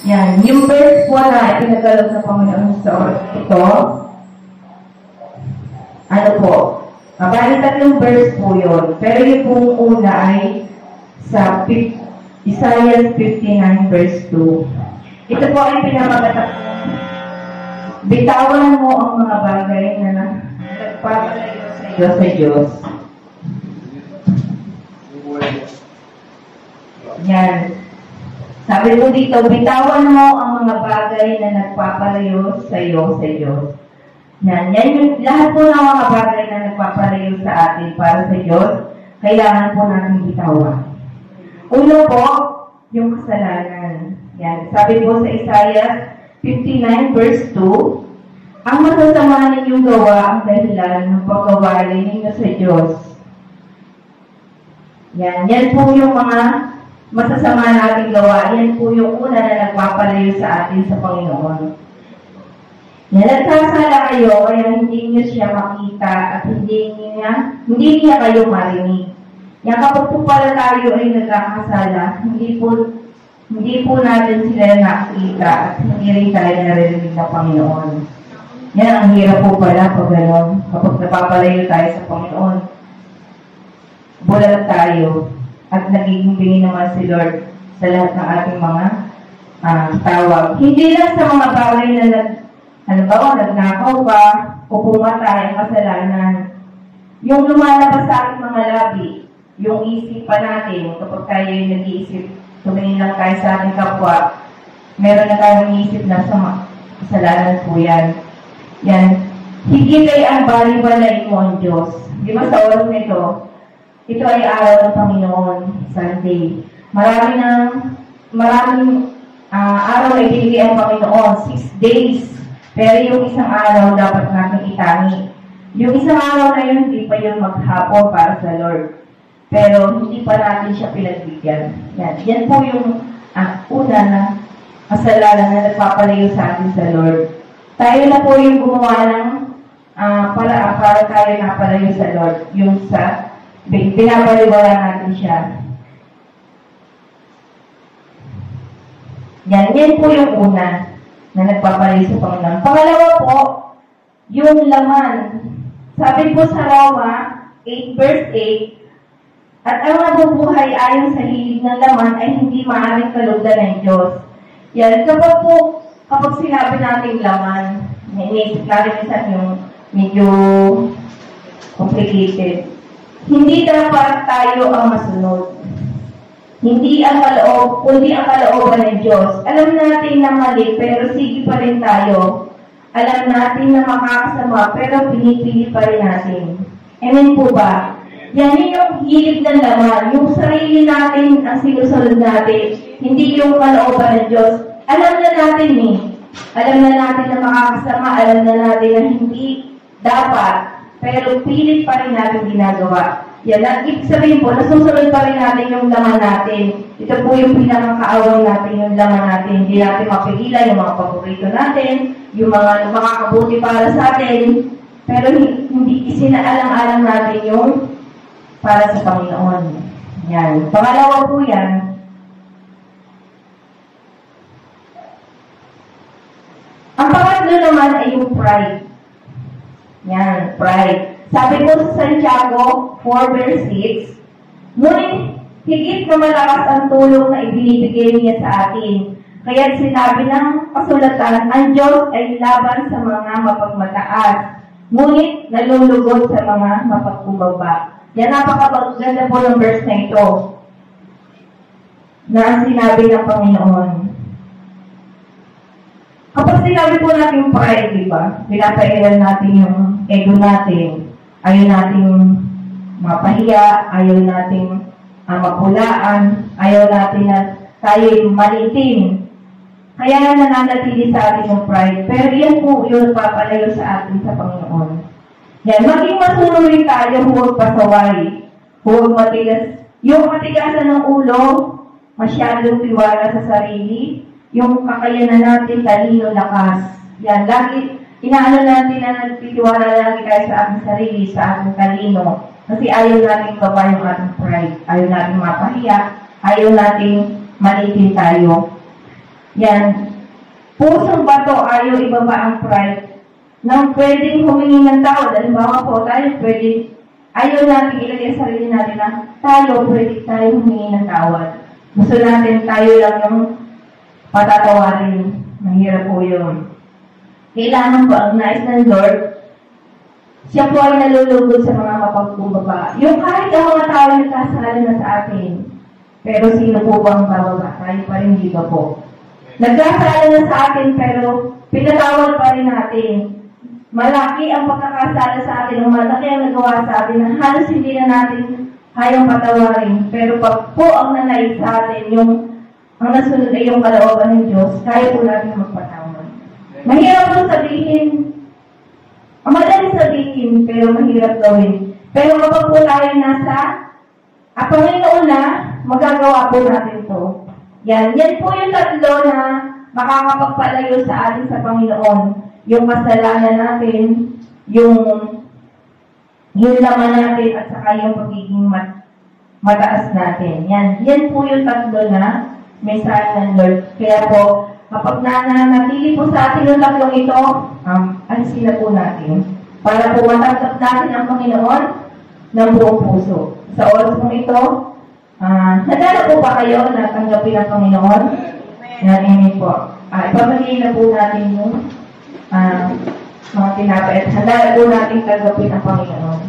Yan. Yung verse po na ipinagkalog ng Panginoon sa oras ito, ano po, bali tatlong verse po yun. Pero yung pong una ay sa Isaiah 59 verse 2. Ito po ay pinamagatak. Bitawan mo ang mga bagay na nagpapalayo sa iyo sa Diyos. Yan. Sabi po dito, bitawan mo ang mga bagay na nagpapalayo sa iyo sa Diyos. Yan yung lahat po ng mga bagay na nagpapalayo sa atin para sa Diyos, kailangan po natin bitawan. Uno po, yung kasalanan. Yan. Sabi po sa Isaiah 59 verse 2, ang masasama ninyong gawa ang dahilan ng pagkawali ninyo sa Diyos. Yan po yung mga masasama nating gawa. Yan po yung una na nagpapalayo sa atin sa Panginoon. Yan, nagkasala kayo, kaya hindi niyo siya makita at hindi niya kayo marinig. Yan, kapag po pala tayo ay nagkakasala, hindi po natin sila nakita at hindi rin tayo narinig ng Panginoon. Yan, ang hirap po pala pag gano'n. Kapag napapalayo tayo sa Panginoon, bulag tayo at nagiging pingin naman si Lord sa lahat ng ating mga tawag. Hindi lang sa mga bagay na nagnakaw ka o pumatay ang kasalanan. Yung lumalabas sa ating mga labi, yung isipan natin, kapag tayo yung nag-iisip, tumingin lang tayo sa ating kapwa, meron na tayong iisip na sa kasalanan po yan. Yan. Higit ay ang bali-balay mo ang Diyos. Di ba sa oras nito, ito ay araw ng Panginoon, Sunday. Maraming araw na ibigay ang Panginoon, 6 days. Pero yung isang araw dapat natin itangi. Yung isang araw na yun, hindi pa yung maghapon para sa Lord. Pero hindi pa natin siya pinagbigyan. Yan po yung una na kasalanan na nagpapalayo sa atin sa Lord. Tayo na po yung gumawa ng para tayo napalayo sa Lord. Yung sa pinapaliwala natin siya. Yan po yung una na nagpapalayo sa Panginoon. Pangalawa po, yung laman. Sabi po sa Roma 8 verse 8, at ang nabubuhay ayon sa hilig ng laman ay hindi maaaring kalugdan ng Diyos. Yan, kapag sinabi natin laman, inisip natin minsan yung medyo complicated. Hindi dapat tayo ang masunod. Hindi ang kalooban ng Diyos. Alam natin na mali, pero sige pa rin tayo. Alam natin na makakasama, pero pinipili pa rin natin. Amen po ba? Yan yung hilig ng laman. Yung sarili natin ang sinusunod natin. Hindi yung kalooban ng Diyos. Alam na natin Alam na natin na makakasama. Alam na natin na hindi dapat. Pero pilit pa rin natin ginagawa. Yan, ibig sabihin po, nasusunod pa rin natin yung laman natin. Ito po yung pinakakaaway natin, yung laman natin. Hindi natin mapigilan yung mga paborito natin, yung mga makakabuti para sa atin. Pero hindi isinaalang-alang natin yung para sa Panginoon. Yan. Pangalawa po yan. Ang pangatlo naman ay yung pride. Yan, pride. Sabi ko sa Santiago 4 verse 6, ngunit higit na malakas ang tulong na ibinibigay niya sa atin. Kaya sinabi ng kasulatan, ang Diyos ay laban sa mga mapagmataas, ngunit nalulugod sa mga mapagkumbaba. Yan, napakaganda po ng verse na ito na ang sinabi ng Panginoon. Kapag sinabi po natin pride, di ba? Pinapailan natin yung ego natin. Ayaw nating mapahiya, ayaw nating mapulaan, ayaw natin na tayo malitin. Kaya nga nananatili sa atin yung pride. Pero yan po yung papalayo sa atin sa Panginoon. Yan, maging masunurin tayo, huwag pasaway. Huwag matigas. Yung matigasan ng ulo, masyadong tiwala sa sarili. Yung kakayanan natin, talino, lakas. Yan, lagi inaano natin na nagtitiwala lagi tayo sa ating sarili, sa ating talino. Kasi ayaw natin baba yung ating pride. Ayaw natin mapahiya. Ayaw natin malitin tayo. Yan. Pusong bato, ayaw ibaba ang pride. Nang pwedeng humingi ng tawad, halimbawa po, tayo pwede, ayaw natin ilagay sa sarili natin na pwede tayo humingi ng tawad. Gusto natin tayo lang yung patatawarin. Mahirap po yun. Kailangan po ang nais ng Lord, siya po ay nalulugod sa mga mapagkumbaba. Yung kahit ang mga tao yung kasala na sa atin, pero sino po ba ang bababa? Tayo pa rin, di ba po? Nagkasala na sa atin, pero pinatawad pa rin natin. Malaki ang pagkakasala sa atin, o malaki ang nagawa sa atin, na halos hindi na natin kayang patawarin. Pero pag po ang nanay sa atin, ang nasunod ay yung kalooban ng Diyos, kaya po natin magpatawad. Mahirap po sabihin, madali sabihin, pero mahirap gawin. Pero kapag po tayo nasa Panginoon na, magagawa po natin to. Yan po yung tatlo na makakapagpalayo sa atin sa Panginoon. Yung kasalanan natin, yung laman natin, at saka yung pagiging mataas natin. Yan po yung tatlo na mensahe ng Lord. Kaya po, kapag nanatili po sa atin yung tatlong ito, alisin na po natin. Para po matanggap natin ang Panginoon ng buong puso. Sa oras po ito, nadala po ba kayo na tanggapin ang Panginoon? Amen po. Ipamagin na po natin yung mga tinapay at handa po natin tanggapin ang Panginoon.